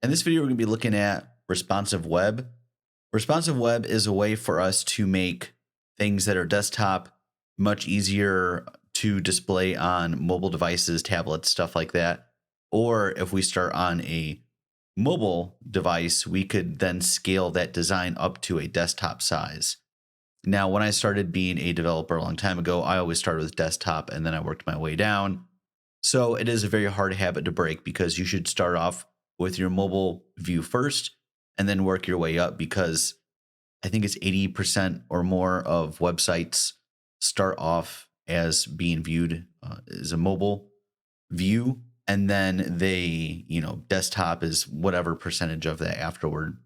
In this video, we're going to be looking at responsive web. Responsive web is a way for us to make things that are desktop much easier to display on mobile devices, tablets, stuff like that. Or if we start on a mobile device, we could then scale that design up to a desktop size. Now, when I started being a developer a long time ago, I always started with desktop and then I worked my way down. So it is a very hard habit to break because you should start off with your mobile view first and then work your way up, because I think it's 80% or more of websites start off as being viewed as a mobile view. And then they, desktop is whatever percentage of that afterward.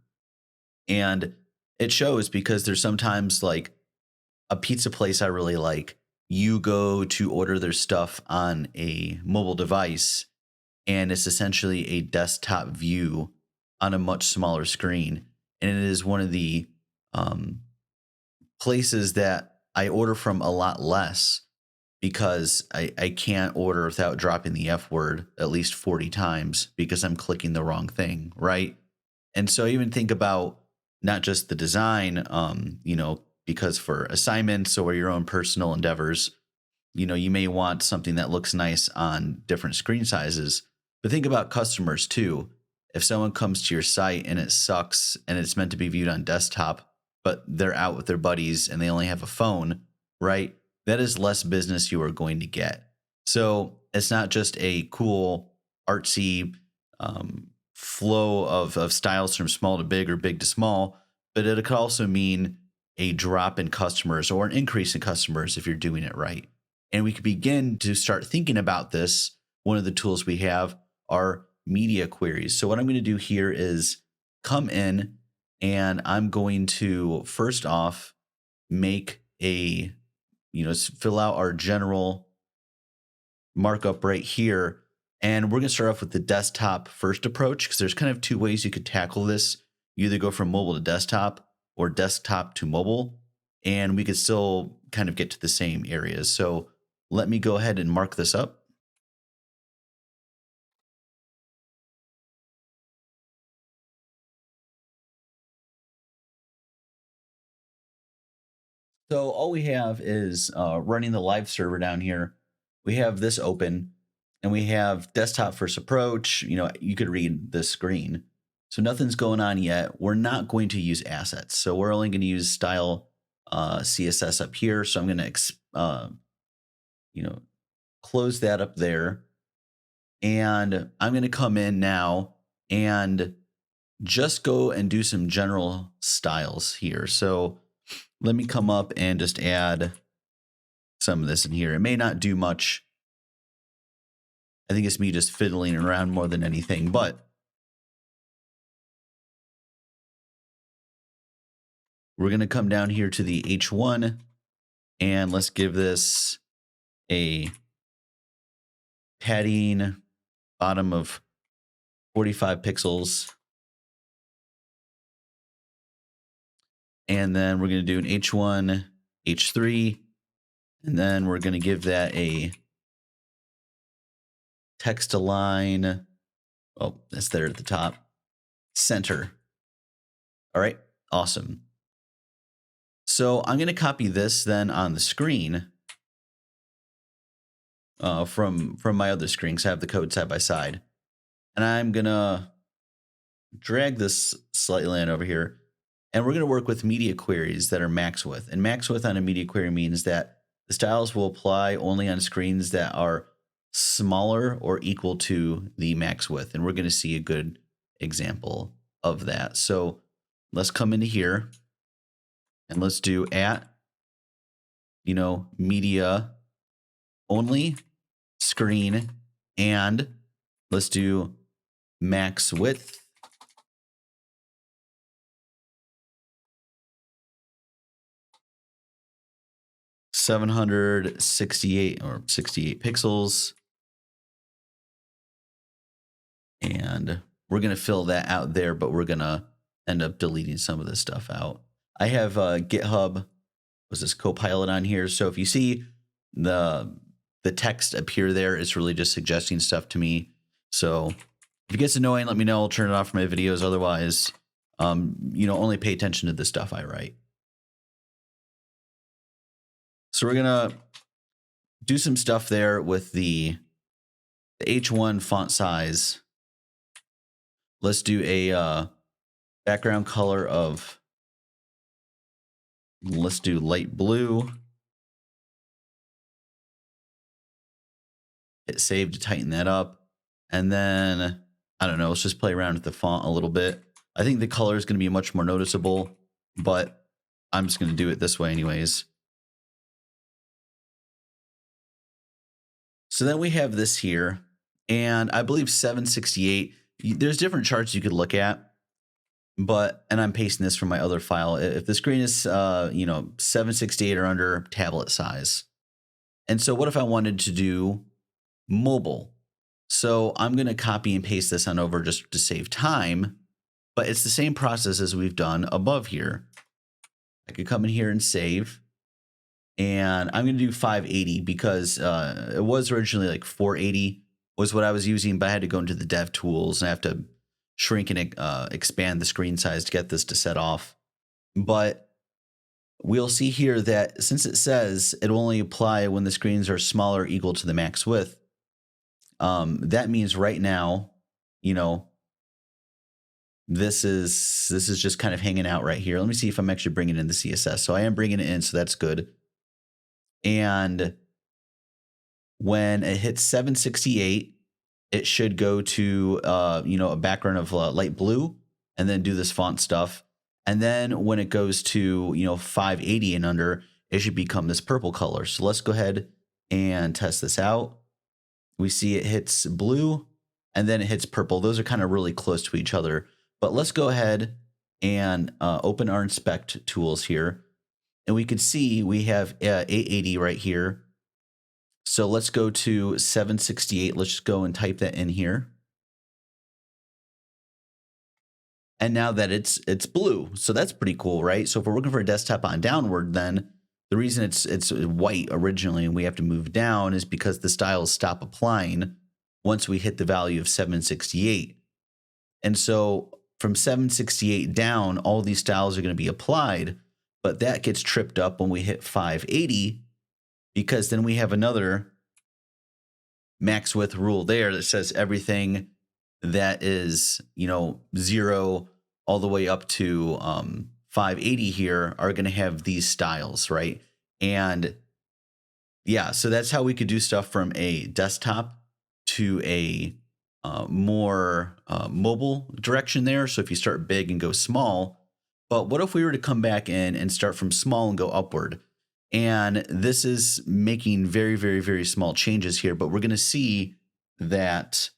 And it shows because there's sometimes like a pizza place I really like. You go to order their stuff on a mobile device, and it's essentially a desktop view on a much smaller screen. And it is one of the places that I order from a lot less because I can't order without dropping the F word at least 40 times because I'm clicking the wrong thing, right? And so even think about not just the design, because for assignments or your own personal endeavors, you may want something that looks nice on different screen sizes, but think about customers too. If someone comes to your site and it sucks and it's meant to be viewed on desktop, but they're out with their buddies and they only have a phone, right? That is less business you are going to get. So it's not just a cool, artsy flow of styles from small to big or big to small, but it could also mean a drop in customers or an increase in customers if you're doing it right. And we could begin to start thinking about this. One of the tools we have are media queries. So what I'm going to do here is come in and I'm going to first off make a, fill out our general markup right here. And we're going to start off with the desktop first approach because there's kind of two ways you could tackle this. You either go from mobile to desktop or desktop to mobile, and we could still kind of get to the same areas. So let me go ahead and mark this up. So all we have is running the live server down here. We have this open and we have desktop first approach. You could read the screen. So nothing's going on yet. We're not going to use assets. So we're only going to use style CSS up here. So I'm going to, close that up there. And I'm going to come in now and just go and do some general styles here. So let me come up and just add some of this in here. It may not do much. I think it's me just fiddling around more than anything, but we're going to come down here to the H1 and let's give this a padding bottom of 45 pixels. And then we're going to do an H1, H3, and then we're going to give that a text align. Oh, that's there at the top. Center. All right, awesome. So I'm going to copy this then on the screen from my other screen because I have the code side by side. And I'm going to drag this slightly on over here. And we're going to work with media queries that are max width. And max width on a media query means that the styles will apply only on screens that are smaller or equal to the max width. And we're going to see a good example of that. So let's come into here and let's do media only screen, and let's do max width. .768 or 68 pixels. And we're going to fill that out there, but we're going to end up deleting some of this stuff out. I have GitHub, was this Copilot on here. So if you see the text appear there, it's really just suggesting stuff to me. So If it gets annoying, let me know. I'll turn it off from my videos. Otherwise, only pay attention to the stuff I write. So we're going to do some stuff there with the H1 font size. Let's do a background color of, let's do light blue. Hit save to tighten that up. And then, I don't know, let's just play around with the font a little bit. I think the color is going to be much more noticeable, but I'm just going to do it this way anyways. So then we have this here, and I believe 768, there's different charts you could look at, and I'm pasting this from my other file. If the screen is, 768 or under, tablet size. And so what if I wanted to do mobile? So I'm going to copy and paste this on over just to save time, but it's the same process as we've done above here. I could come in here and save, and I'm going to do 580 because it was originally like 480 was what I was using, but I had to go into the dev tools and I have to shrink and expand the screen size to get this to set off. But we'll see here that since it says it'll only apply when the screens are smaller or equal to the max width, that means right now, this is just kind of hanging out right here. Let me see if I'm actually bringing in the CSS. So I am bringing it in, so that's good. And when it hits 768, it should go to, a background of light blue and then do this font stuff. And then when it goes to, 580 and under, it should become this purple color. So let's go ahead and test this out. We see it hits blue and then it hits purple. Those are kind of really close to each other. But let's go ahead and open our inspect tools here. And we can see we have 880 right here. So let's go to 768. Let's just go and type that in here. And now that it's blue. So that's pretty cool, right? So if we're looking for a desktop on downward, then the reason it's white originally and we have to move down is because the styles stop applying once we hit the value of 768. And so from 768 down, all these styles are going to be applied, but that gets tripped up when we hit 580 because then we have another max width rule there that says everything that is, 0 all the way up to 580 here are going to have these styles, right? And yeah, so that's how we could do stuff from a desktop to a more mobile direction there. So if you start big and go small, but what if we were to come back in and start from small and go upward? And this is making very, very, very small changes here, but we're going to see that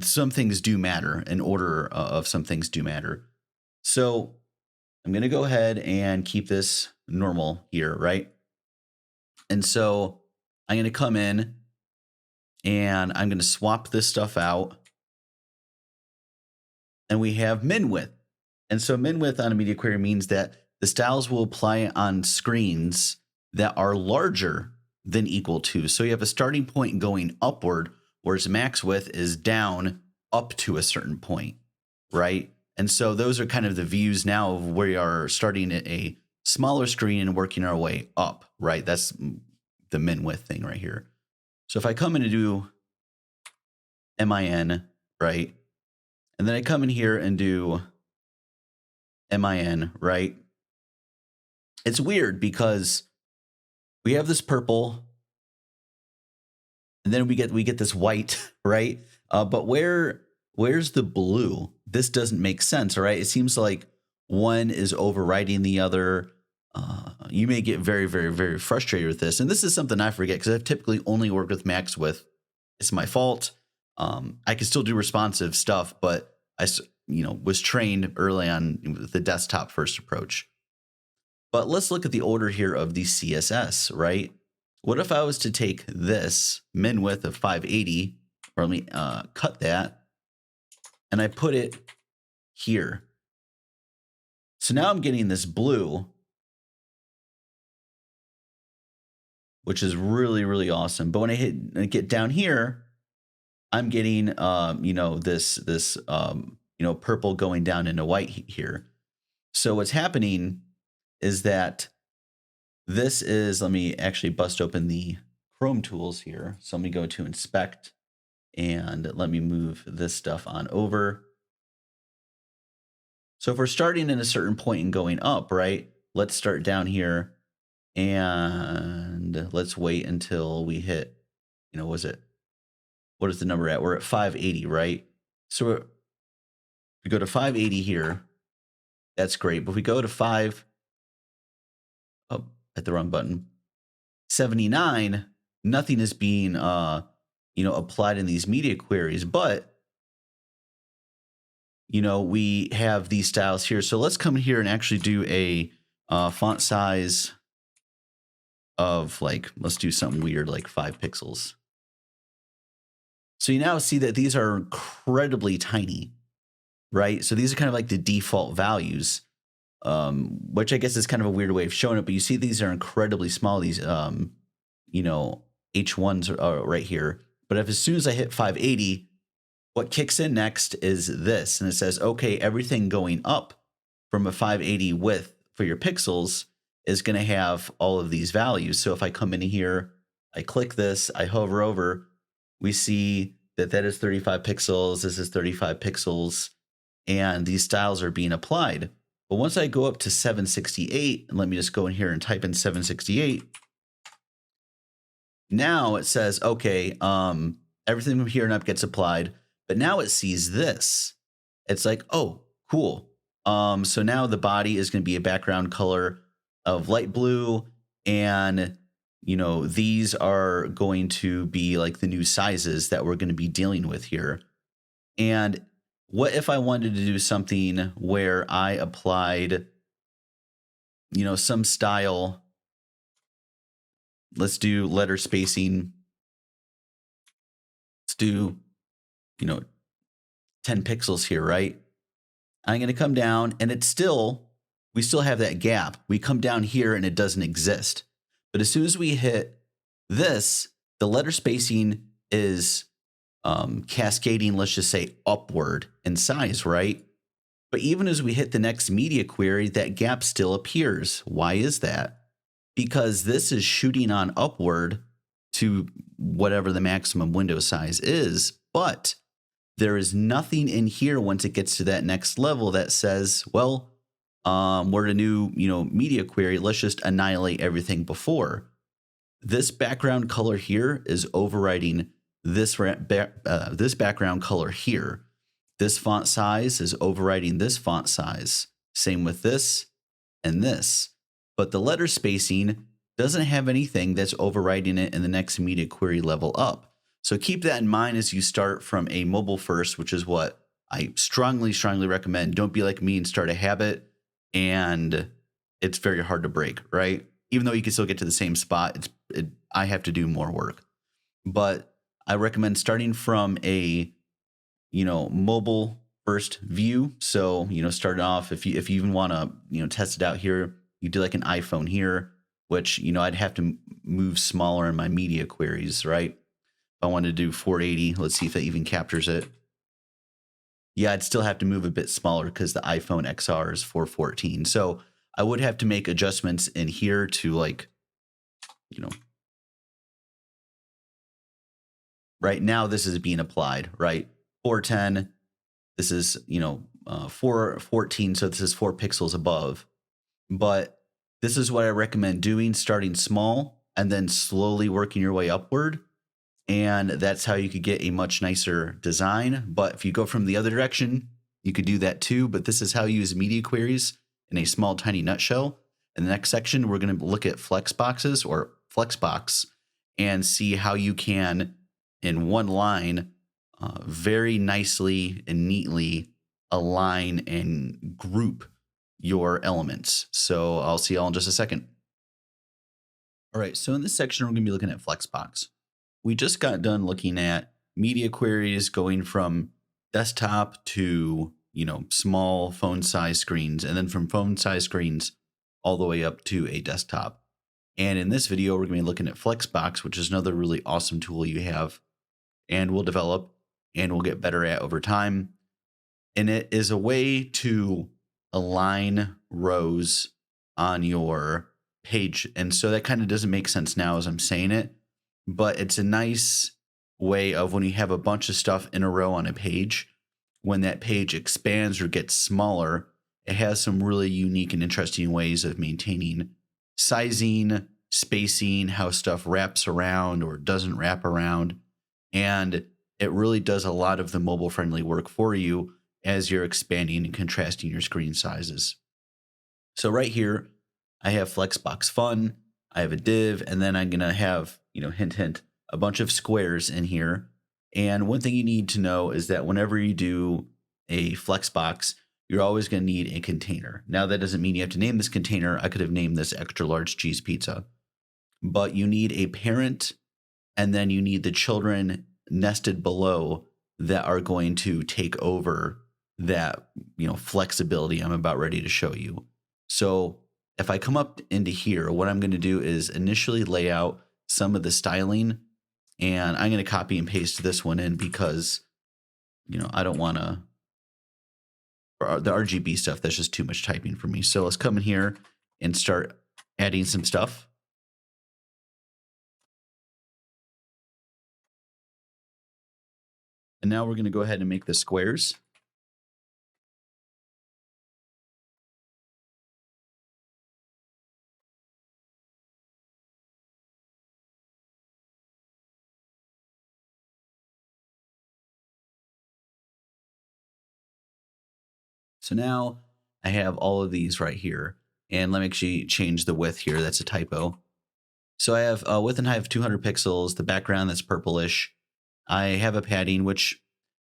some things do matter. An order of some things do matter. So I'm going to go ahead and keep this normal here, right? And so I'm going to come in and I'm going to swap this stuff out. And we have min width. And so min width on a media query means that the styles will apply on screens that are larger than equal to. So you have a starting point going upward, whereas max width is down up to a certain point, right? And so those are kind of the views now of where we are starting at a smaller screen and working our way up, right? That's the min width thing right here. So if I come in and do min, right? And then I come in here and do min, right? It's weird because we have this purple and then we get this white, right? But where's the blue? This doesn't make sense, right? It seems like one is overriding the other. You may get very, very, very frustrated with this. And this is something I forget because I've typically only worked with max width. It's my fault. I can still do responsive stuff, but I was trained early on with the desktop first approach. But let's look at the order here of the CSS, right? What if I was to take this min width of 580, or let me cut that, and I put it here. So now I'm getting this blue, which is really, really awesome. But when I get down here, I'm getting, purple going down into white here. So what's happening is that this is, let me actually bust open the Chrome tools here. So let me go to inspect and let me move this stuff on over. So if we're starting at a certain point and going up, right? Let's start down here and let's wait until we hit, what is the number at? We're at 580, right? So we go to 580 here. That's great. But if we go to oh, hit the wrong button. 79, nothing is being, applied in these media queries, but we have these styles here. So let's come here and actually do a font size of let's do something weird, like 5 pixels. So you now see that these are incredibly tiny, right? So these are kind of like the default values, which I guess is kind of a weird way of showing it, but you see these are incredibly small. These, H1s are right here. But if as soon as I hit 580, what kicks in next is this, and it says, okay, everything going up from a 580 width for your pixels is going to have all of these values. So if I come in here, I click this, I hover over, we see that that is 35 pixels, this is 35 pixels, and these styles are being applied. But once I go up to 768, and let me just go in here and type in 768, now it says, okay, everything from here and up gets applied, but now it sees this. It's like, oh, cool. So now the body is going to be a background color of light blue, and these are going to be like the new sizes that we're going to be dealing with here. And what if I wanted to do something where I applied, some style? Let's do letter spacing. Let's do, 10 pixels here, right? I'm going to come down and we still have that gap. We come down here and it doesn't exist. But as soon as we hit this, the letter spacing is cascading, let's just say upward in size, right? But even as we hit the next media query, that gap still appears. Why is that? Because this is shooting on upward to whatever the maximum window size is, but there is nothing in here once it gets to that next level that says, well, we're a new, media query. Let's just annihilate everything before. This background color here is overriding this background color here. This font size is overriding this font size. Same with this and this. But the letter spacing doesn't have anything that's overriding it in the next media query level up. So keep that in mind as you start from a mobile first, which is what I strongly, strongly recommend. Don't be like me and start a habit, and it's very hard to break, right? Even though you can still get to the same spot, I have to do more work. But I recommend starting from a, mobile first view. So, start off, if you even want to, test it out here, you do like an iPhone here, which, I'd have to move smaller in my media queries, right? If I wanted to do 480, let's see if it even captures it. Yeah, I'd still have to move a bit smaller because the iPhone XR is 414. So I would have to make adjustments in here to right now this is being applied, right? 410, this is, 414, so this is 4 pixels above. But this is what I recommend doing, starting small and then slowly working your way upward. And that's how you could get a much nicer design. But if you go from the other direction, you could do that too. But this is how you use media queries in a small, tiny nutshell. In the next section, we're going to look at Flexboxes or Flexbox and see how you can, in one line, very nicely and neatly align and group your elements. So I'll see y'all in just a second. All right, so in this section, we're going to be looking at Flexbox. We just got done looking at media queries going from desktop to, small phone size screens, and then from phone size screens all the way up to a desktop. And in this video, we're going to be looking at Flexbox, which is another really awesome tool you have. And we'll develop and will get better at over time. And it is a way to align rows on your page. And so that kind of doesn't make sense now as I'm saying it, but it's a nice way of when you have a bunch of stuff in a row on a page, when that page expands or gets smaller, it has some really unique and interesting ways of maintaining sizing, spacing, how stuff wraps around or doesn't wrap around. And it really does a lot of the mobile friendly work for you as you're expanding and contrasting your screen sizes. So right here, I have Flexbox Fun, I have a div, and then I'm going to have, hint, hint, a bunch of squares in here. And one thing you need to know is that whenever you do a Flexbox, you're always going to need a container. Now, that doesn't mean you have to name this container. I could have named this extra large cheese pizza, but you need a parent, and then you need the children nested below that are going to take over that, flexibility I'm about ready to show you. So if I come up into here, what I'm going to do is initially lay out some of the styling, and I'm going to copy and paste this one in because, I don't want to, the RGB stuff, that's just too much typing for me. So let's come in here and start adding some stuff. And now we're going to go ahead and make the squares. So now I have all of these right here. And let me actually change the width here. That's a typo. So I have width and height of 200 pixels, the background that's purplish. I have a padding, which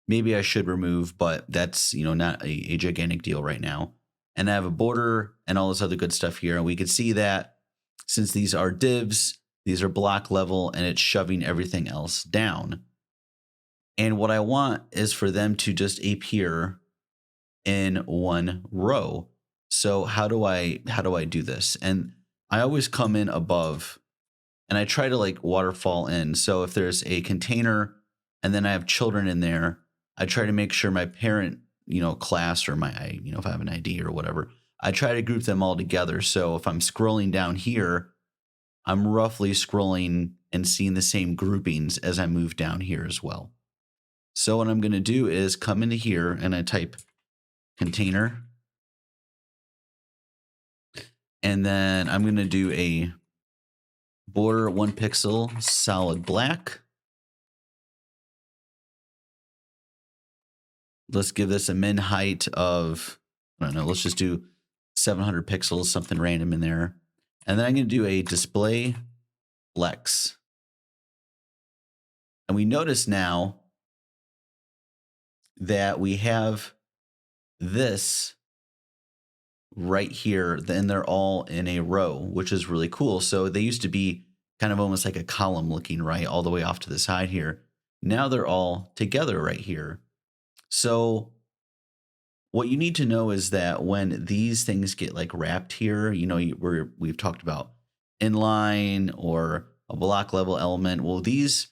maybe I should remove, but that's, not a gigantic deal right now. And I have a border and all this other good stuff here. And we can see that since these are divs, these are block level, and it's shoving everything else down. And what I want is for them to just appear in one row. So how do I do this? And I always come in above and I try to like waterfall in. So if there's a container and then I have children in there, I try to make sure my parent, class or my, if I have an ID or whatever, I try to group them all together. So if I'm scrolling down here, I'm roughly scrolling and seeing the same groupings as I move down here as well. So what I'm going to do is come into here and I type container. And then I'm going to do a border 1 pixel solid black. Let's give this a min height of, I don't know, let's just do 700 pixels, something random in there. And then I'm going to do a display Lex. And we notice now that we have this right here, then they're all in a row, which is really cool. So they used to be kind of almost like a column looking, right, all the way off to the side here. Now they're all together right here. So what you need to know is that when these things get like wrapped here, we've talked about inline or a block level element. Well, these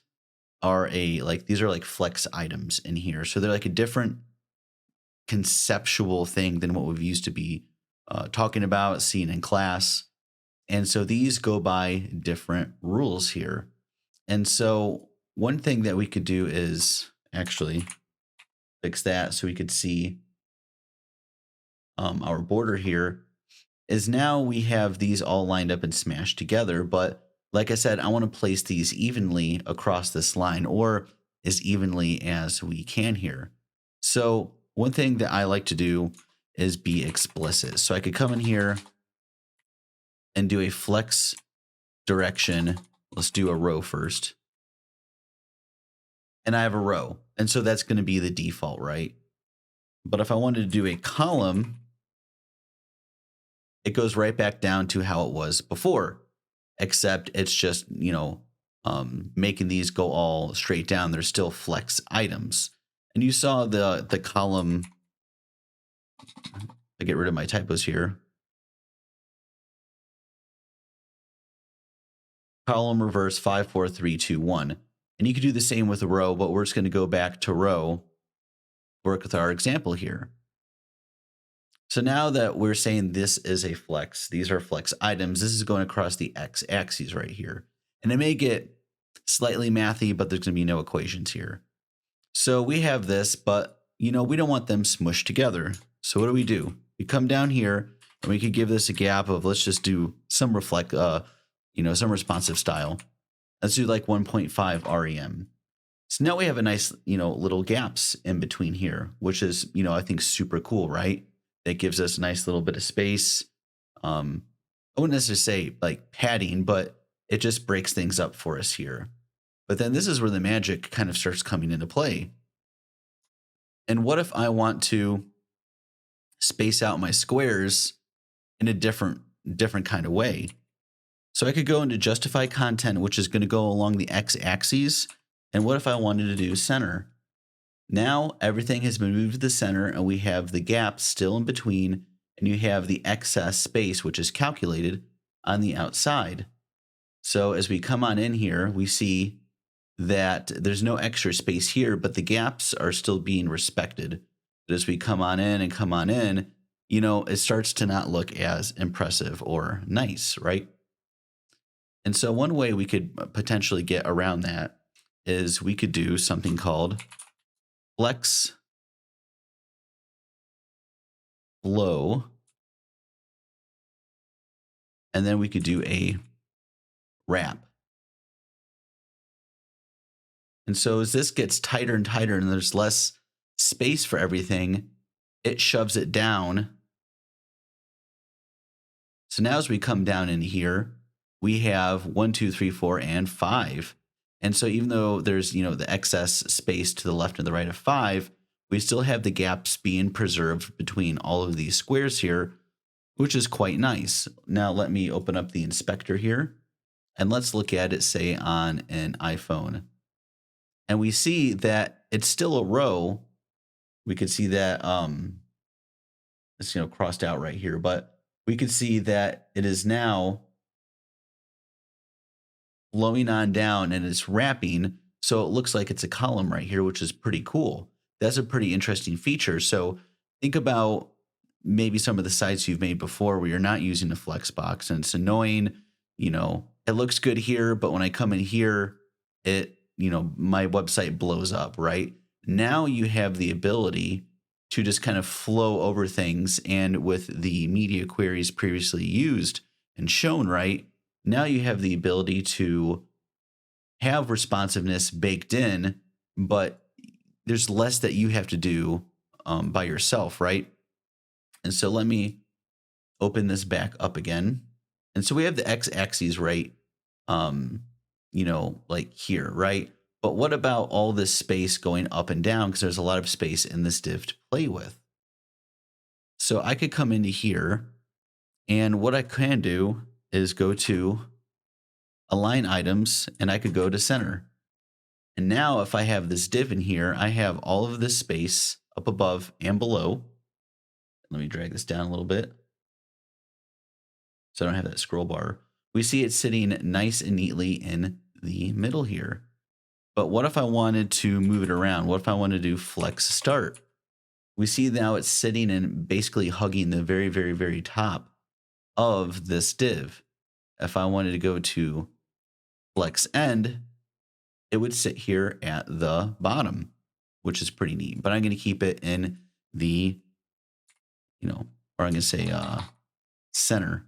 are like flex items in here. So they're like a different conceptual thing than what we've used to be talking about, seeing in class. And so these go by different rules here. And so one thing that we could do is actually fix that so we could see our border here is now we have these all lined up and smashed together. But like I said, I want to place these evenly across this line or as evenly as we can here. So one thing that I like to do is be explicit. So I could come in here and do a flex direction. Let's do a row first. And I have a row. And so that's going to be the default, right? But if I wanted to do a column, it goes right back down to how it was before, except it's just, making these go all straight down. They're still flex items. And you saw the column. I get rid of my typos here. Column reverse 5, 4, 3, 2, 1. And you could do the same with a row, but we're just going to go back to row, work with our example here. So now that we're saying this is a flex, these are flex items, this is going across the x axis right here. And it may get slightly mathy, but there's going to be no equations here. So we have this, but we don't want them smushed together. So what do? We come down here and we could give this a gap of, let's just do some some responsive style. Let's do like 1.5 REM. So now we have a nice, little gaps in between here, which is, I think super cool, right? That gives us a nice little bit of space. I wouldn't necessarily say like padding, but it just breaks things up for us here. But then this is where the magic kind of starts coming into play. And what if I want to space out my squares in a different kind of way? So I could go into justify content, which is going to go along the x-axis. And what if I wanted to do center? Now everything has been moved to the center and we have the gaps still in between, and you have the excess space, which is calculated on the outside. So as we come on in here, we see that there's no extra space here, but the gaps are still being respected. But as we come on in, it starts to not look as impressive or nice, right? And so one way we could potentially get around that is we could do something called flex flow. And then we could do a wrap. And so as this gets tighter and tighter and there's less space for everything, it shoves it down. So now as we come down in here, we have 1, 2, 3, 4, and 5. And so even though there's, the excess space to the left and the right of 5, we still have the gaps being preserved between all of these squares here, which is quite nice. Now let me open up the inspector here and let's look at it, say, on an iPhone. And we see that it's still a row. We could see that it's crossed out right here, but we could see that it is now flowing on down and it's wrapping. So it looks like it's a column right here, which is pretty cool. That's a pretty interesting feature. So think about maybe some of the sites you've made before where you're not using a Flexbox and it's annoying. It looks good here, but when I come in here, my website blows up, right? Now you have the ability to just kind of flow over things. And with the media queries previously used and shown, right, now you have the ability to have responsiveness baked in, but there's less that you have to do by yourself, right? And so let me open this back up again. And so we have the x-axis, right? Like here, right? But what about all this space going up and down? Because there's a lot of space in this div to play with. So I could come into here, and what I can do is go to align items, and I could go to center. And now if I have this div in here, I have all of this space up above and below. Let me drag this down a little bit so I don't have that scroll bar. We see it sitting nice and neatly in the middle here. But what if I wanted to move it around? What if I wanted to do flex start? We see now it's sitting and basically hugging the very, very, very top of this div. If I wanted to go to flex end, it would sit here at the bottom, which is pretty neat. But I'm going to keep it in the, or I'm going to say center.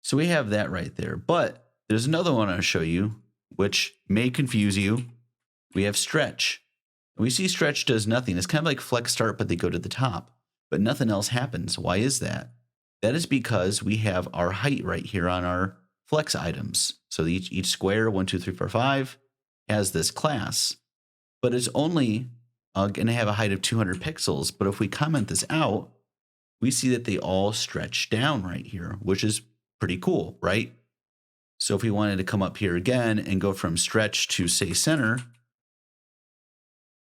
So we have that right there. But there's another one I'll show you, which may confuse you. We have stretch. We see stretch does nothing. It's kind of like flex start, but they go to the top. But nothing else happens. Why is that? That is because we have our height right here on our flex items. So each square, 1, 2, 3, 4, 5, has this class. But it's only going to have a height of 200 pixels. But if we comment this out, we see that they all stretch down right here, which is pretty cool, right? So if we wanted to come up here again and go from stretch to, say, center,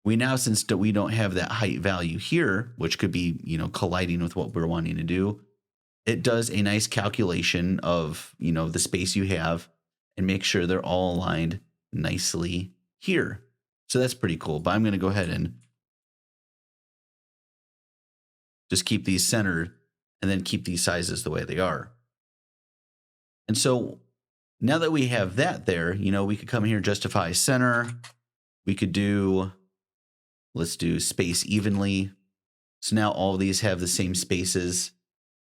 we now, since we don't have that height value here, which could be, colliding with what we're wanting to do, it does a nice calculation of, the space you have and make sure they're all aligned nicely here. So that's pretty cool. But I'm going to go ahead and just keep these centered and then keep these sizes the way they are. And so now that we have that there, we could come here, justify center. We could let's do space evenly. So now all of these have the same spaces,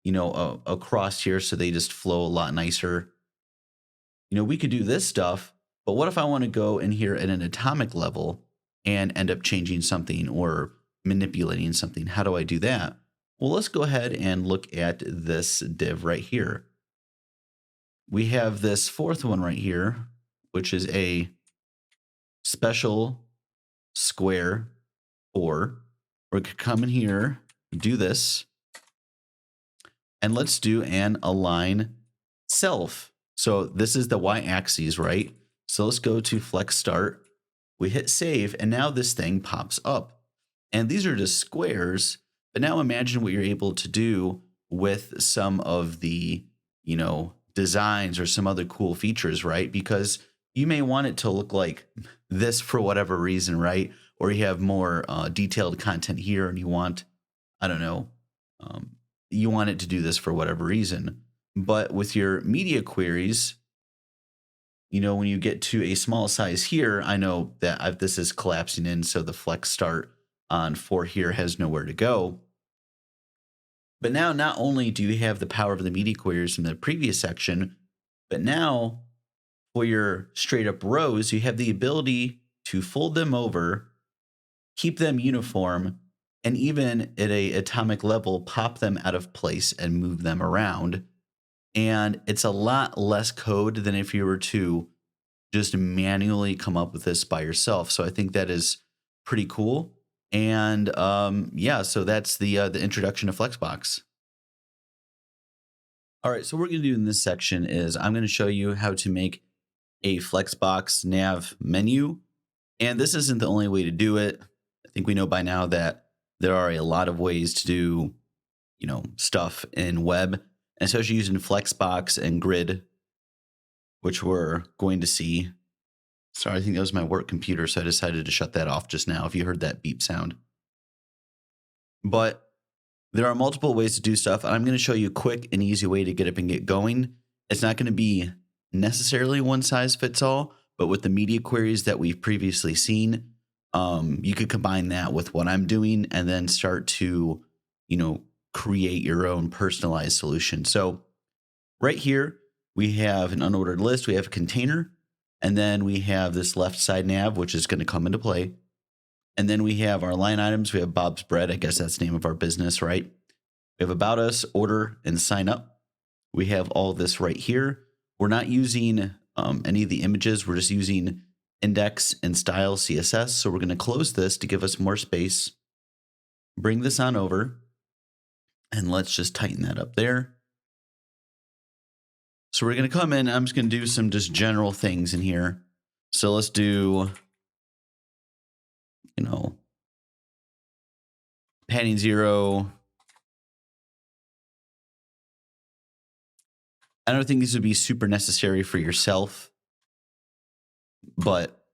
across here. So they just flow a lot nicer. We could do this stuff, but what if I want to go in here at an atomic level and end up changing something or manipulating something? How do I do that? Well, let's go ahead and look at this div right here. We have this fourth one right here, which is a special square 4. We're going to come in here, do this, and let's do an align self. So this is the y-axis, right? So let's go to flex start. We hit save, and now this thing pops up. And these are just squares, but now imagine what you're able to do with some of the, designs or some other cool features, right? Because you may want it to look like this for whatever reason, right? Or you have more detailed content here and you want, I don't know, you want it to do this for whatever reason. But with your media queries, when you get to a small size here, I know that this is collapsing in, so the flex start on 4 here has nowhere to go. But now not only do you have the power of the media queries from the previous section, but now for your straight up rows, you have the ability to fold them over, keep them uniform, and even at a atomic level, pop them out of place and move them around. And it's a lot less code than if you were to just manually come up with this by yourself. So I think that is pretty cool. And yeah, so that's the introduction to Flexbox. All right, so what we're going to do in this section is I'm going to show you how to make a Flexbox nav menu. And this isn't the only way to do it. I think we know by now that there are a lot of ways to do, stuff in web, and especially using Flexbox and Grid, which we're going to see. Sorry, I think that was my work computer, so I decided to shut that off just now if you heard that beep sound. But there are multiple ways to do stuff. I'm going to show you a quick and easy way to get up and get going. It's not going to be necessarily one size fits all, but with the media queries that we've previously seen, you could combine that with what I'm doing and then start to, create your own personalized solution. So right here, we have an unordered list. We have a container, and then we have this left side nav, which is going to come into play. And then we have our line items. We have Bob's Bread. I guess that's the name of our business, right? We have about us, order, and sign up. We have all this right here. We're not using any of the images. We're just using index and style CSS. So we're going to close this to give us more space. Bring this on over. And let's just tighten that up there. So we're going to come in. I'm just going to do some just general things in here. So let's do, padding 0. I don't think these would be super necessary for yourself, but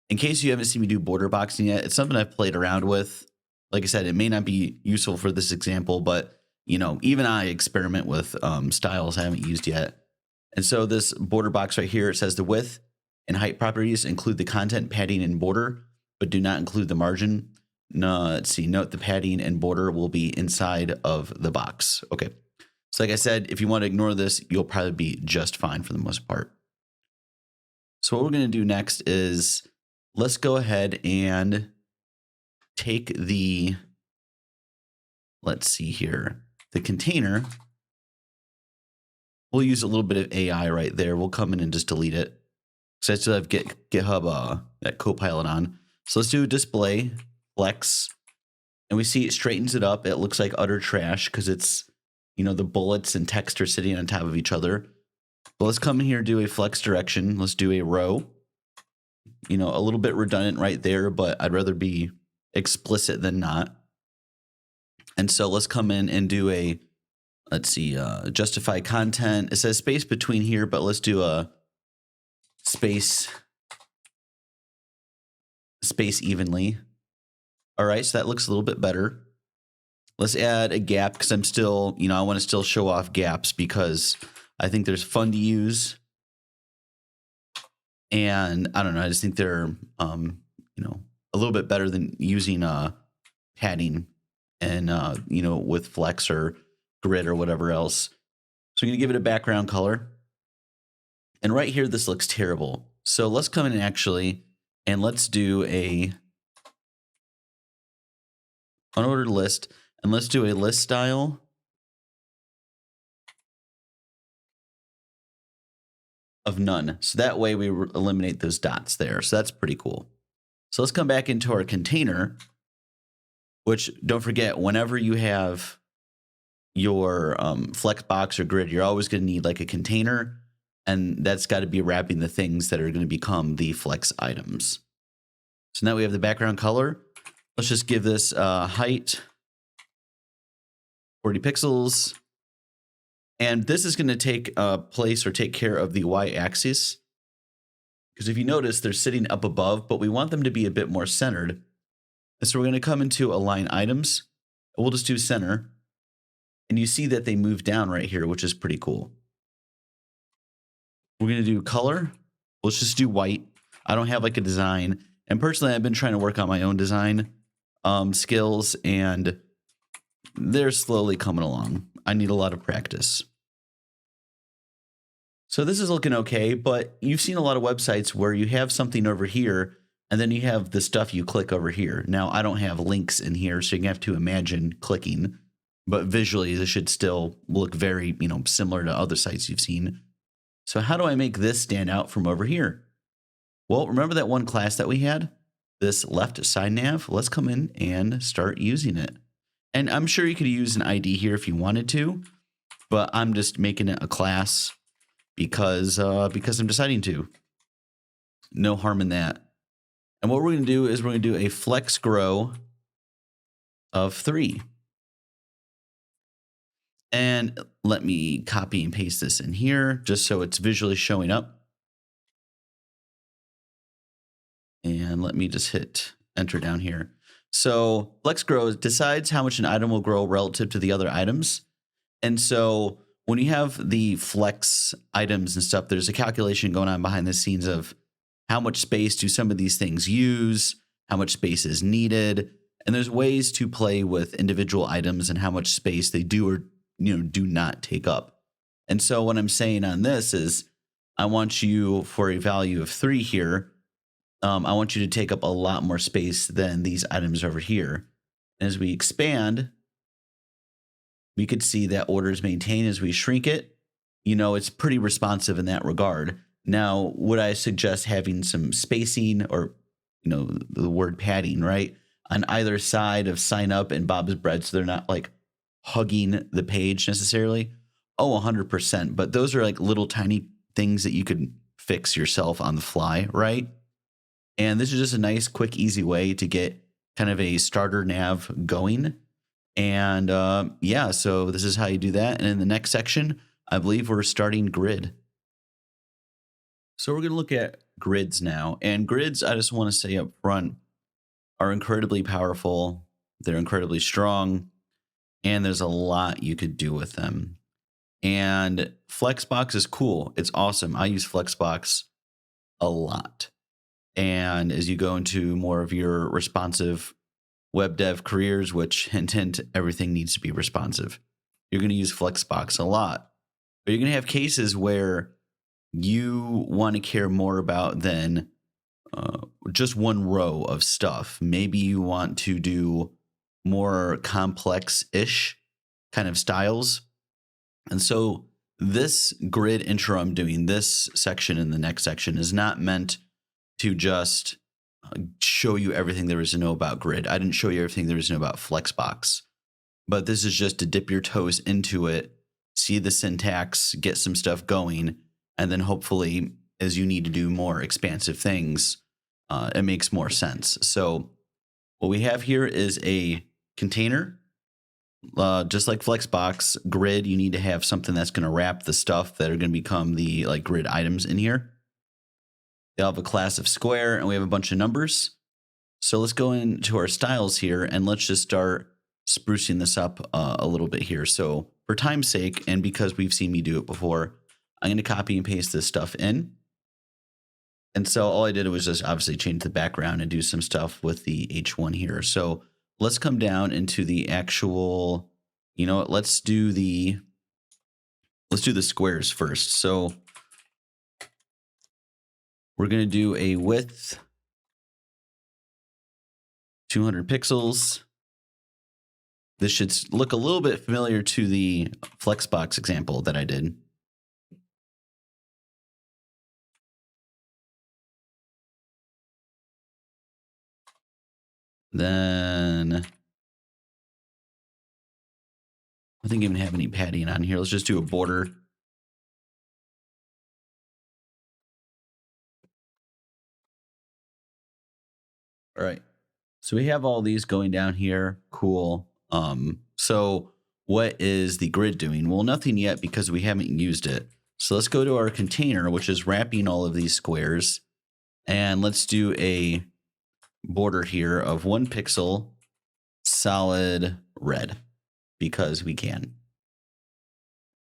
in case you haven't seen me do border boxing yet, it's something I've played around with. Like I said, it may not be useful for this example, but even I experiment with styles I haven't used yet. And so this border box right here, it says the width and height properties include the content, padding, and border, but do not include the margin. No, let's see. Note the padding and border will be inside of the box. Okay. So like I said, if you want to ignore this, you'll probably be just fine for the most part. So what we're going to do next is let's go ahead and take the, let's see here, the container. We'll use a little bit of AI right there. We'll come in and just delete it. So I still have GitHub, that Copilot on. So let's do a display, flex, and we see it straightens it up. It looks like utter trash because it's, the bullets and text are sitting on top of each other. But let's come in here and do a flex direction. Let's do a row. A little bit redundant right there, but I'd rather be explicit than not. And so let's come in and do a, let's see, justify content. It says space between here, but let's do a space space evenly. All right, so that looks a little bit better. Let's add a gap because I'm still, I want to still show off gaps because I think they're fun to use. And I don't know, I just think they're, a little bit better than using padding and, with Flex or Grid or whatever else. So I'm going to give it a background color. And right here, this looks terrible. So let's come in actually, and let's do a unordered list, and let's do a list style of none. So that way we eliminate those dots there. So that's pretty cool. So let's come back into our container, which don't forget, whenever you have your Flexbox or Grid, you're always going to need like a container, and that's got to be wrapping the things that are going to become the Flex items. So now we have the background color. Let's just give this height 40 pixels. And this is going to take place or take care of the y-axis. Because if you notice, they're sitting up above, but we want them to be a bit more centered. And so we're going to come into align items. We'll just do center. And you see that they move down right here, which is pretty cool. We're going to do color. Let's just do white. I don't have like a design. And personally, I've been trying to work on my own design skills, and they're slowly coming along. I need a lot of practice. So this is looking okay, but you've seen a lot of websites where you have something over here, and then you have the stuff you click over here. Now, I don't have links in here, so you have to imagine clicking, but visually, this should still look very, similar to other sites you've seen. So how do I make this stand out from over here? Well, remember that one class that we had? This left side nav? Let's come in and start using it. And I'm sure you could use an ID here if you wanted to, but I'm just making it a class because I'm deciding to. No harm in that. And what we're going to do is we're going to do a flex grow of 3. And let me copy and paste this in here just so it's visually showing up. And let me just hit enter down here. So flex grow decides how much an item will grow relative to the other items. And so when you have the flex items and stuff, there's a calculation going on behind the scenes of how much space do some of these things use, how much space is needed. And there's ways to play with individual items and how much space they do or do not take up. And so what I'm saying on this is I want you, for a value of 3 here, I want you to take up a lot more space than these items over here. And as we expand, we could see that order is maintained as we shrink it. It's pretty responsive in that regard. Now, would I suggest having some spacing or, the word padding, right, on either side of sign up and Bob's Bread so they're not like hugging the page necessarily? Oh, 100%. But those are like little tiny things that you could fix yourself on the fly, right? And this is just a nice, quick, easy way to get kind of a starter nav going. And yeah, so this is how you do that. And in the next section, I believe we're starting grid. So we're going to look at grids now. And grids, I just want to say up front, are incredibly powerful. They're incredibly strong. And there's a lot you could do with them. And Flexbox is cool. It's awesome. I use Flexbox a lot. And as you go into more of your responsive web dev careers, which hint, everything needs to be responsive, you're going to use Flexbox a lot. But you're going to have cases where you want to care more about than just one row of stuff. Maybe you want to do more complex-ish kind of styles. And so this grid intro I'm doing, this section and the next section, is not meant to just show you everything there is to know about grid. I didn't show you everything there is to know about Flexbox, but this is just to dip your toes into it, see the syntax, get some stuff going, and then hopefully as you need to do more expansive things, it makes more sense. So what we have here is a container. Just like Flexbox, grid, you need to have something that's going to wrap the stuff that are going to become the grid items in here. They'll have a class of square, and we have a bunch of numbers. So let's go into our styles here and let's just start sprucing this up a little bit here. So for time's sake, and because we've seen me do it before, I'm going to copy and paste this stuff in. And so all I did was just obviously change the background and do some stuff with the H1 here. So let's come down into the actual, you know what, let's do the squares first. So we're going to do a width 200 pixels. This should look a little bit familiar to the Flexbox example that I did. Then I think even have any padding on here. Let's just do a border. All right. So we have all these going down here. Cool. So what is the grid doing? Well, nothing yet because we haven't used it. So let's go to our container, which is wrapping all of these squares. And let's do a border here of 1 pixel solid red because we can.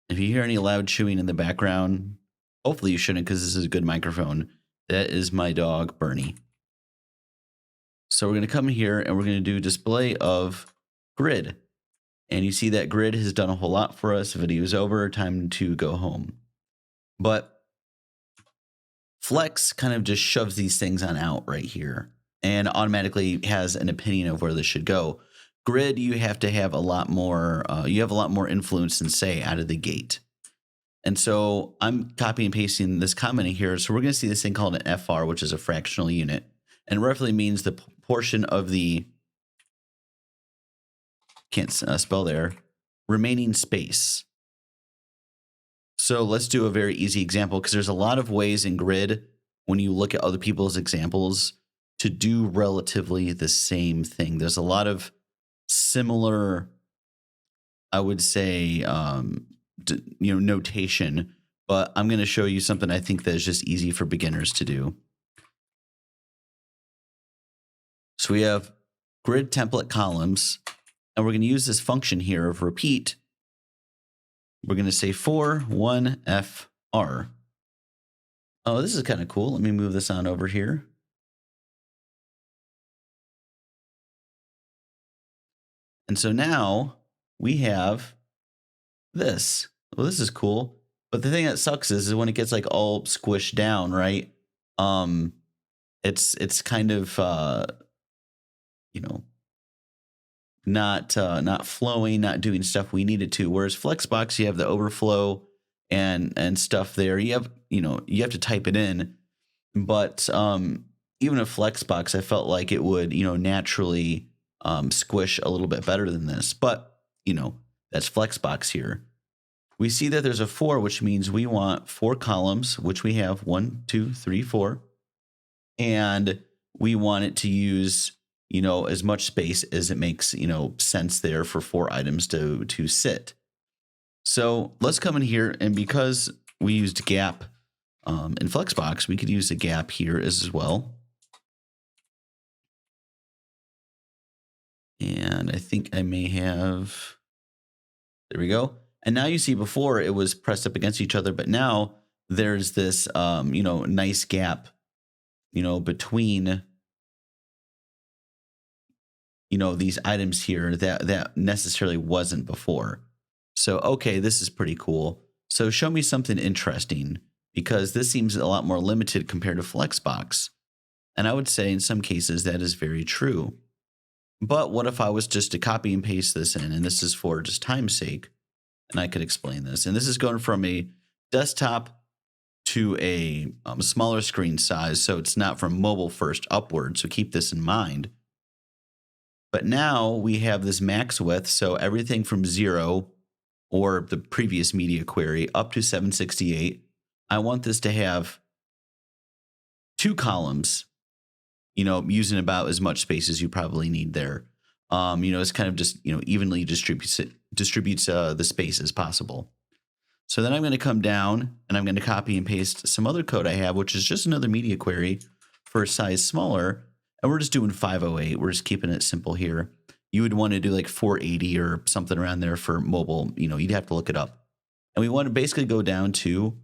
If you hear any loud chewing in the background, hopefully you shouldn't because this is a good microphone. That is my dog, Bernie. So we're going to come here and we're going to do display of grid. And you see that grid has done a whole lot for us. Video's over, time to go home. But Flex kind of just shoves these things on out right here and automatically has an opinion of where this should go. Grid, you have to have a lot more, you have a lot more influence and say out of the gate. And so I'm copying and pasting this comment in here. So we're going to see this thing called an FR, which is a fractional unit. And roughly means the portion of the, can't spell there, remaining space. So let's do a very easy example because there's a lot of ways in grid when you look at other people's examples to do relatively the same thing. There's a lot of similar, I would say, notation, but I'm going to show you something I think that is just easy for beginners to do. So we have grid template columns, and we're going to use this function here of repeat. We're going to say for 1FR. Oh, this is kind of cool. Let me move this on over here. And so now we have this. Well, this is cool. But the thing that sucks is when it gets like all squished down, right? It's kind of not flowing, not doing stuff we need it to. Whereas Flexbox, you have the overflow and stuff there. You have to type it in. But even a Flexbox, I felt like it would, naturally squish a little bit better than this. But, that's Flexbox here. We see that there's a 4, which means we want 4 columns, which we have 1, 2, 3, 4. And we want it to use, as much space as it makes, sense there for 4 items to sit. So let's come in here, and because we used gap in Flexbox, we could use a gap here as well. And I think I may have, there we go. And now you see before it was pressed up against each other, but now there's this, nice gap, between, these items here that necessarily wasn't before. So, okay, this is pretty cool. So show me something interesting because this seems a lot more limited compared to Flexbox. And I would say in some cases that is very true. But what if I was just to copy and paste this in, and this is for just time's sake, and I could explain this. And this is going from a desktop to a smaller screen size, so it's not from mobile first upward, so keep this in mind. But now we have this max width, so everything from 0 or the previous media query up to 768. I want this to have 2 columns, using about as much space as you probably need there. It's kind of just, evenly distributes the space as possible. So then I'm going to come down and I'm going to copy and paste some other code I have, which is just another media query for a size smaller. and we're just doing 508. We're just keeping it simple here. You would want to do like 480 or something around there for mobile. You'd have to look it up. And we want to basically go down to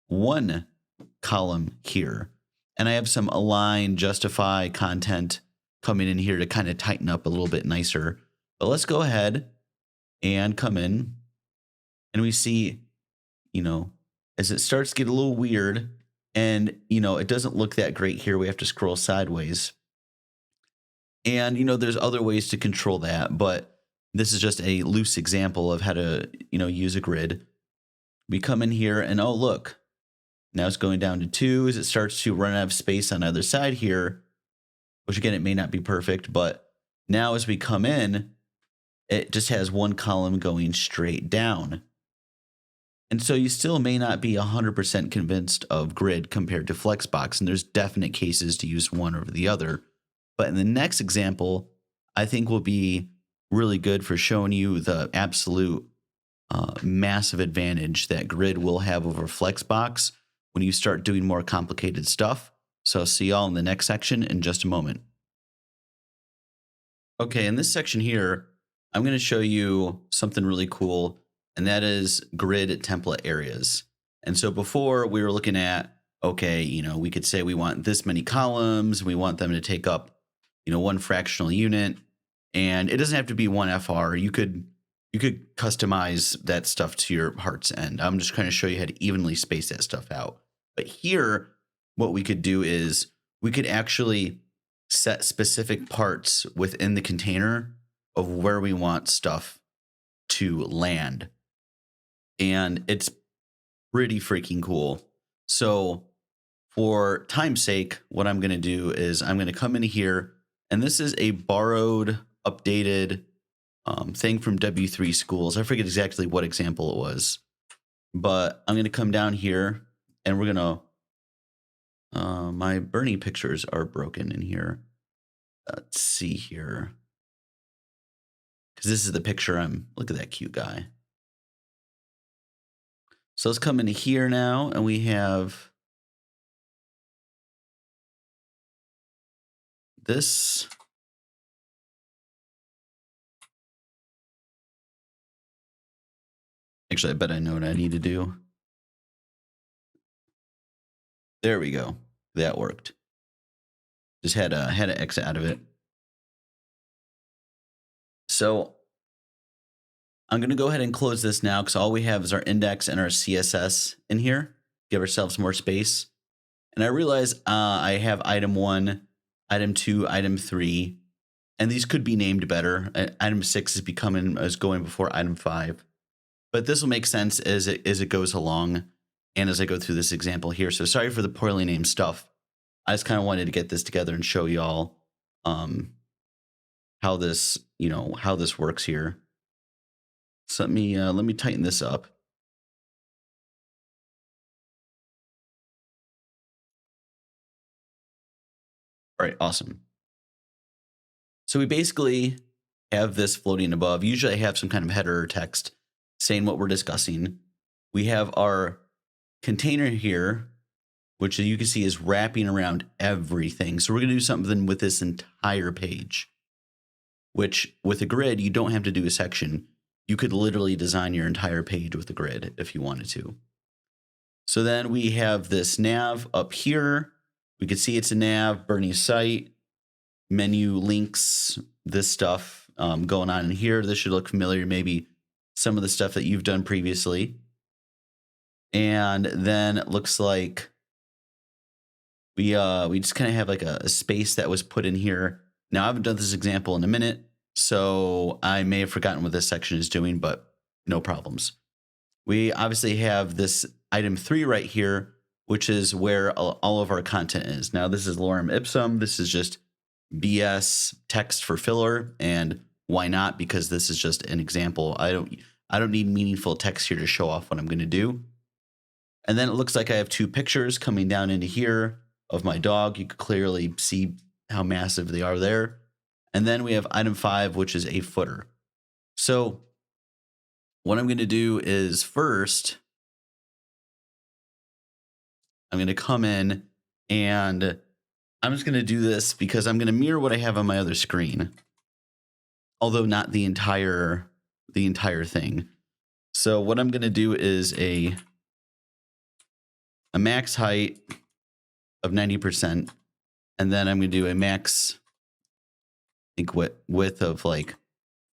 one column here. And I have some align, justify content coming in here to kind of tighten up a little bit nicer. But let's go ahead and come in, and we see, as it starts to get a little weird, and, it doesn't look that great here. We have to scroll sideways. And, there's other ways to control that, but this is just a loose example of how to, use a grid. We come in here and, oh, look, now it's going down to 2 as it starts to run out of space on either side here, which again, it may not be perfect, but now as we come in, it just has one column going straight down. And so you still may not be 100% convinced of grid compared to Flexbox, and there's definite cases to use one over the other. But in the next example, I think will be really good for showing you the absolute massive advantage that grid will have over Flexbox when you start doing more complicated stuff. So I'll see y'all in the next section in just a moment. Okay, in this section here, I'm going to show you something really cool, and that is grid template areas. And so before we were looking at, okay, we could say we want this many columns, we want them to take up, one fractional unit, and it doesn't have to be one FR. You could customize that stuff to your heart's end. I'm just trying to show you how to evenly space that stuff out. But here, what we could do is we could actually set specific parts within the container of where we want stuff to land. And it's pretty freaking cool. So for time's sake, what I'm going to do is I'm going to come into here, and this is a borrowed, updated thing from W3 schools. I forget exactly what example it was, but I'm going to come down here, and we're going to, my Bernie pictures are broken in here. Let's see here. Because this is the picture look at that cute guy. So let's come into here now, and we have this. Actually, I bet I know what I need to do. There we go. That worked. Just had to exit out of it. So I'm going to go ahead and close this now because all we have is our index and our CSS in here. Give ourselves more space. And I realize I have item 1, item 2, item 3, and these could be named better. Item 6 is going before item 5. But this will make sense as it goes along and as I go through this example here. So sorry for the poorly named stuff. I just kind of wanted to get this together and show y'all how this works here. So let me tighten this up. All right, awesome. So we basically have this floating above. Usually I have some kind of header or text saying what we're discussing. We have our container here, which you can see is wrapping around everything. So we're going to do something with this entire page, which with a grid, you don't have to do a section. You could literally design your entire page with a grid if you wanted to. So then we have this nav up here. We can see it's a nav, Bernie's site, menu links, this stuff going on in here. This should look familiar, maybe some of the stuff that you've done previously. And then it looks like we just kind of have like a space that was put in here. Now I haven't done this example in a minute, so I may have forgotten what this section is doing, but no problems. We obviously have this item 3 right here, which is where all of our content is. Now this is lorem ipsum. This is just BS text for filler, and why not? Because this is just an example. I don't need meaningful text here to show off what I'm going to do. And then it looks like I have 2 pictures coming down into here of my dog. You can clearly see how massive they are there. And then we have item 5, which is a footer. So what I'm going to do is first, I'm going to come in and I'm just going to do this because I'm going to mirror what I have on my other screen, although not the entire thing. So what I'm going to do is a max height of 90%, and then I'm going to do a max, I think, width of like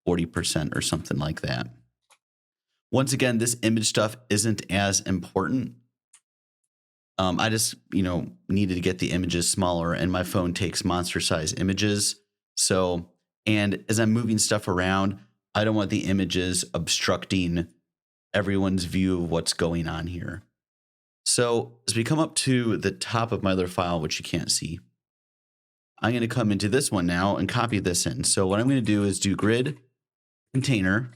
40% or something like that. Once again, this image stuff isn't as important. I just, needed to get the images smaller, and my phone takes monster size images. So, and as I'm moving stuff around, I don't want the images obstructing everyone's view of what's going on here. So as we come up to the top of my other file, which you can't see, I'm going to come into this one now and copy this in. So what I'm going to do is do grid container.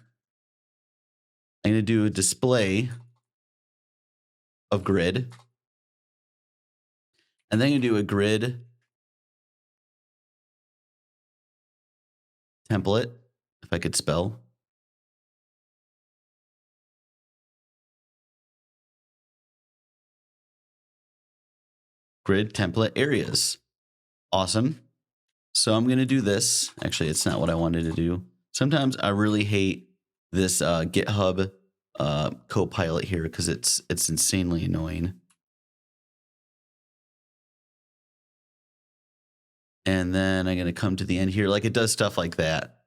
I'm going to do a display of grid. And then I'm going to do a grid template, if I could spell. Grid template areas. Awesome. So I'm going to do this. Actually, it's not what I wanted to do. Sometimes I really hate this GitHub Copilot here because it's insanely annoying. And then I'm going to come to the end here. Like, it does stuff like that.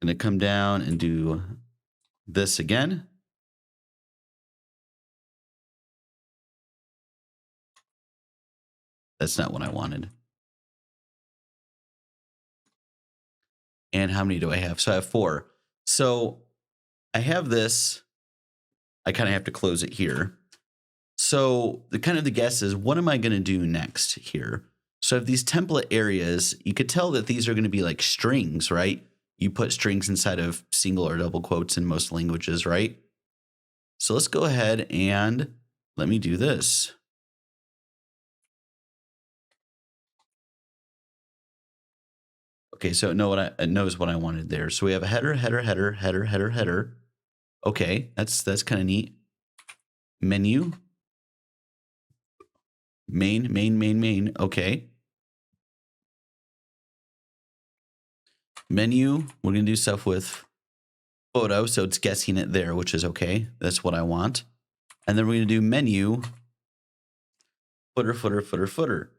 I'm going to come down and do this again. That's not what I wanted. And how many do I have? So I have 4. So I have this. I kind of have to close it here. So the guess is, what am I going to do next here? So I have these template areas. You could tell that these are going to be like strings, right? You put strings inside of single or double quotes in most languages, right? So let's go ahead and let me do this. Okay, so it knows what I wanted there. So we have a header, header, header, header, header, header. Okay, that's kind of neat. Menu. Main, main, main, main. Okay. Menu, we're going to do stuff with photo, so it's guessing it there, which is okay. That's what I want. And then we're going to do menu, footer, footer, footer, footer.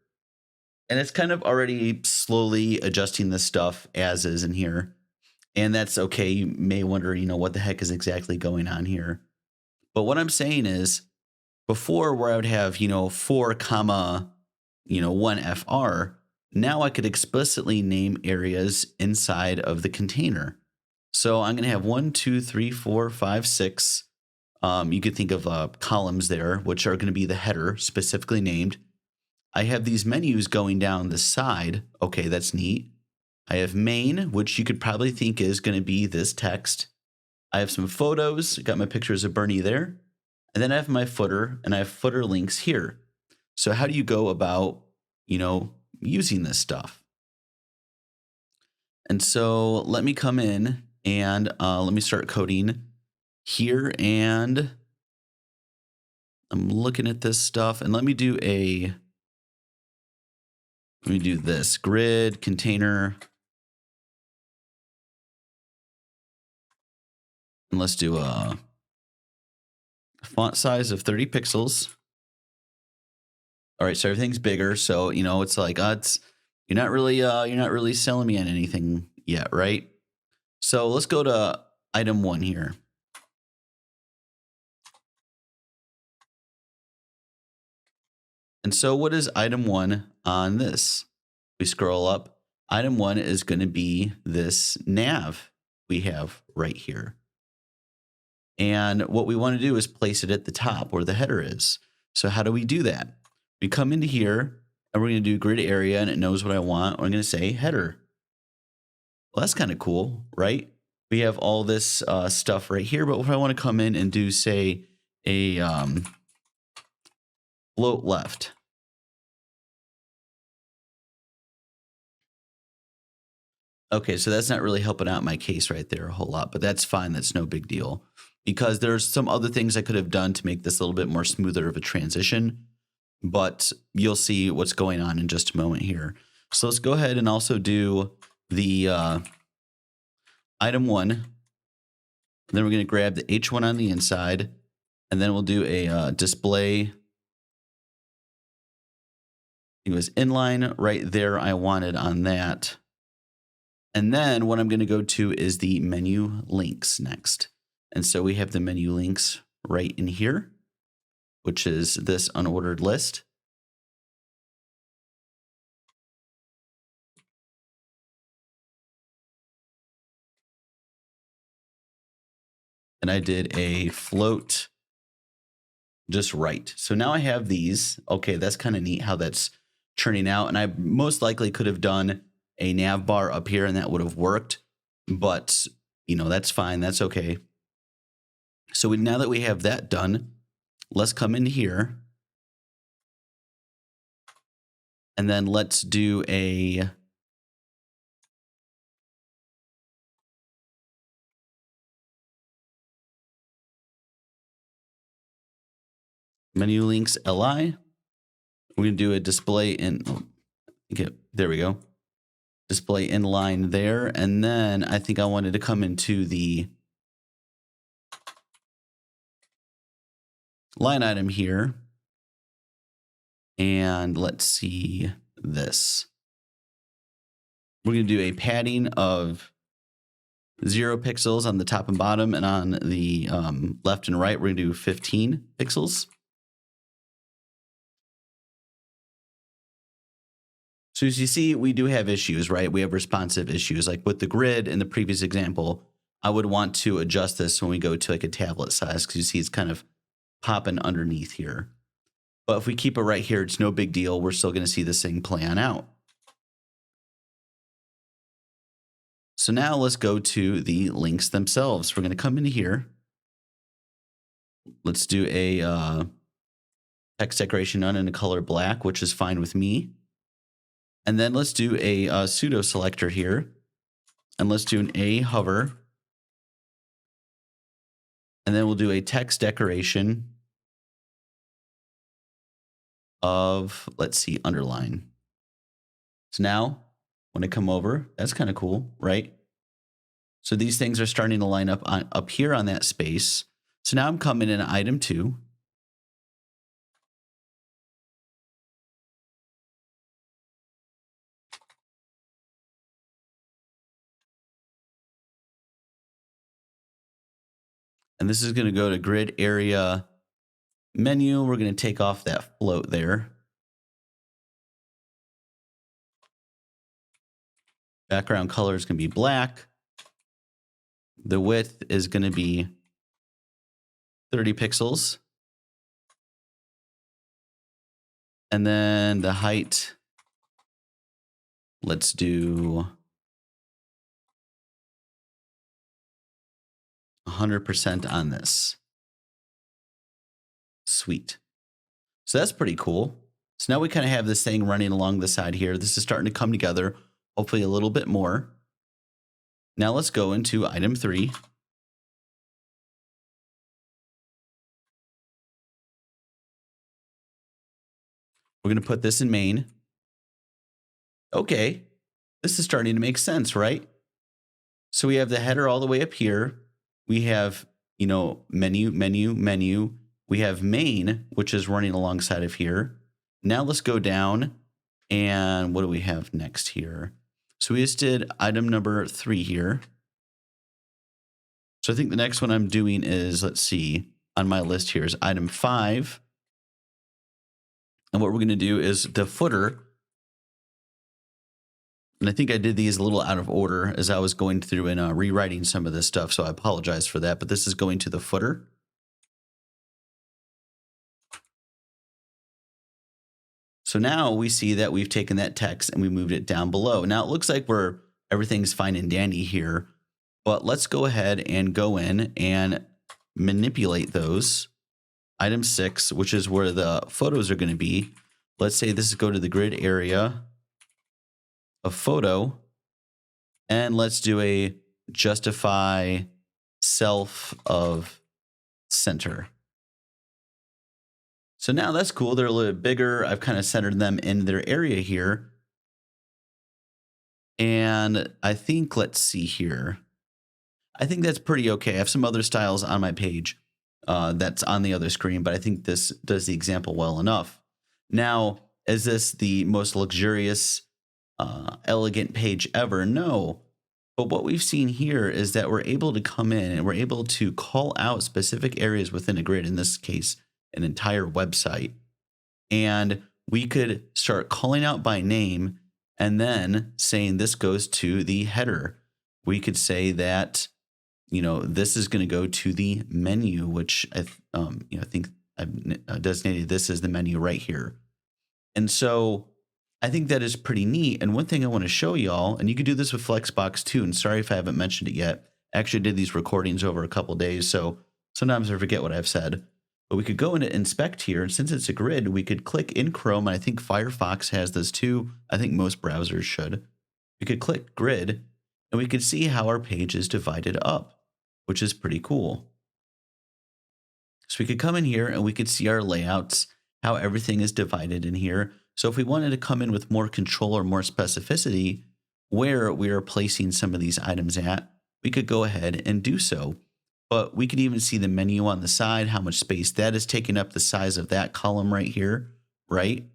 And it's kind of already slowly adjusting this stuff as is in here. And that's okay. You may wonder, what the heck is exactly going on here. But what I'm saying is, before where I would have, 4 comma, 1 FR, now I could explicitly name areas inside of the container. So I'm going to have 1, 2, 3, 4, 5, 6. You could think of columns there, which are going to be the header specifically named. I have these menus going down the side. Okay, that's neat. I have main, which you could probably think is going to be this text. I have some photos. Got my pictures of Bernie there. And then I have my footer, and I have footer links here. So how do you go about, using this stuff? And so let me come in and let me start coding here. And I'm looking at this stuff, and let me do this grid container. And let's do a font size of 30 pixels. All right, so everything's bigger. So, it's like, you're not really selling me on anything yet, right? So let's go to item 1 here. And so what is item 1 on this? We scroll up. Item 1 is going to be this nav we have right here. And what we want to do is place it at the top where the header is. So how do we do that? We come into here, and we're going to do grid area, and it knows what I want. I'm going to say header. Well, that's kind of cool, right? We have all this stuff right here, but if I want to come in and do, say, a float left. Okay, so that's not really helping out my case right there a whole lot, but that's fine. That's no big deal, because there's some other things I could have done to make this a little bit more smoother of a transition. but you'll see what's going on in just a moment here. So let's go ahead and also do the item 1. Then we're going to grab the H1 on the inside, and then we'll do a display. It was inline right there. I wanted on that. And then what I'm going to go to is the menu links next. And so we have the menu links right in here, which is this unordered list. And I did a float just right. So now I have these. Okay, that's kind of neat how that's churning out. And I most likely could have done a nav bar up here and that would have worked. But, you know, that's fine. That's okay. So now that we have that done, let's come in here. And then let's do a menu links LI. We're going to do a display in, okay, there we go. Display inline there. And then I think I wanted to come into the line item here. And let's see this. We're going to do a padding of 0 pixels on the top and bottom, and on the left and right, we're going to do 15 pixels. So as you see, we do have issues, right? We have responsive issues. Like with the grid in the previous example, I would want to adjust this when we go to like a tablet size, because you see it's kind of popping underneath here. But if we keep it right here, it's no big deal. We're still going to see this thing play on out. So now let's go to the links themselves. We're going to come into here. Let's do a text decoration none in a color black, which is fine with me. And then let's do a pseudo selector here. And let's do an A hover. And then we'll do a text decoration of, let's see, underline. So now when I come over, that's kind of cool, right? So these things are starting to line up here on that space. So now I'm coming in item 2. And this is going to go to grid area menu. We're going to take off that float there. Background color is going to be black. The width is going to be 30 pixels. And then the height, let's do 100% on this. Sweet. So that's pretty cool. So now we kind of have this thing running along the side here. This is starting to come together, hopefully a little bit more. Now let's go into item 3. We're going to put this in main. Okay, this is starting to make sense, right? So we have the header all the way up here. We have, you know, menu, menu, menu. We have main, which is running alongside of here. Now let's go down, and what do we have next here? So we just did item number 3 here. So I think the next one I'm doing is, let's see, on my list here is item 5. And what we're going to do is the footer. And I think I did these a little out of order as I was going through and rewriting some of this stuff. So I apologize for that. But this is going to the footer. So now we see that we've taken that text and we moved it down below. Now it looks like everything's fine and dandy here. But let's go ahead and go in and manipulate those. Item 6, which is where the photos are going to be. Let's say this is go to the grid area of photo. And let's do a justify self of center. So now that's cool. They're a little bit bigger. I've kind of centered them in their area here. And I think, let's see here. I think that's pretty okay. I have some other styles on my page that's on the other screen, but I think this does the example well enough. Now, is this the most luxurious, elegant page ever? No. But what we've seen here is that we're able to come in and we're able to call out specific areas within a grid, in this case, an entire website. And we could start calling out by name and then saying this goes to the header. We could say that, this is going to go to the menu, which I think I've designated this as the menu right here. And so I think that is pretty neat. And one thing I want to show y'all, and you could do this with Flexbox too. And sorry if I haven't mentioned it yet. I actually did these recordings over a couple days, so sometimes I forget what I've said. But we could go into inspect here, and since it's a grid, we could click in Chrome, and I think Firefox has this too. I think most browsers should. We could click grid, and we could see how our page is divided up, which is pretty cool. So we could come in here and we could see our layouts, how everything is divided in here. So if we wanted to come in with more control or more specificity where we are placing some of these items at, we could go ahead and do so. But we could even see the menu on the side, how much space that is taking up, the size of that column right here, right?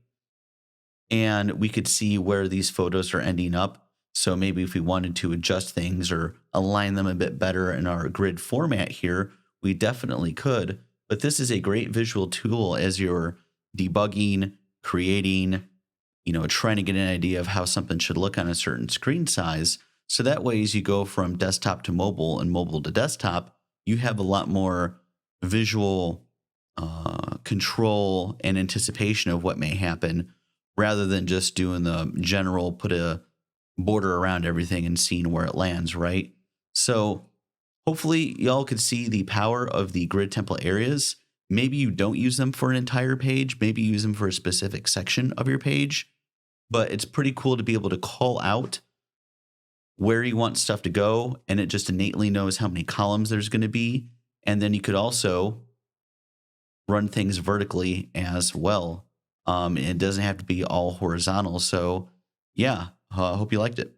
And we could see where these photos are ending up. So maybe if we wanted to adjust things or align them a bit better in our grid format here, we definitely could. But this is a great visual tool as you're debugging, creating, trying to get an idea of how something should look on a certain screen size. So that way, as you go from desktop to mobile and mobile to desktop, you have a lot more visual control and anticipation of what may happen rather than just doing the general put a border around everything and seeing where it lands, right? So hopefully y'all could see the power of the grid template areas. Maybe you don't use them for an entire page. Maybe you use them for a specific section of your page. But it's pretty cool to be able to call out where you want stuff to go, and it just innately knows how many columns there's going to be. And then you could also run things vertically as well. It doesn't have to be all horizontal. So yeah, I hope you liked it.